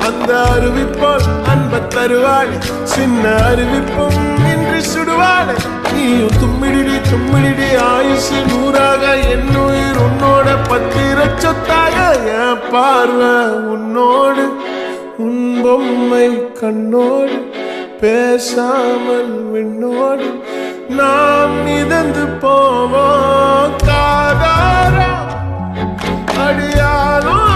அந்த அறிவிப்போல் அன்ப தருவாளே சின்ன அறிவிப்பும் இன்றி சுடுவாளே நீயும் தும்மிடி ஆயுசு நூறாக என்னுயிர் உன்னோட பத்திர சொத்தாக என் பார்வை உன்னோடு உன் பொம்மை கண்ணோடு பேசாமல் விண்ணோடு நாம் மிதந்து போவோம் காதாரா அடியாலும்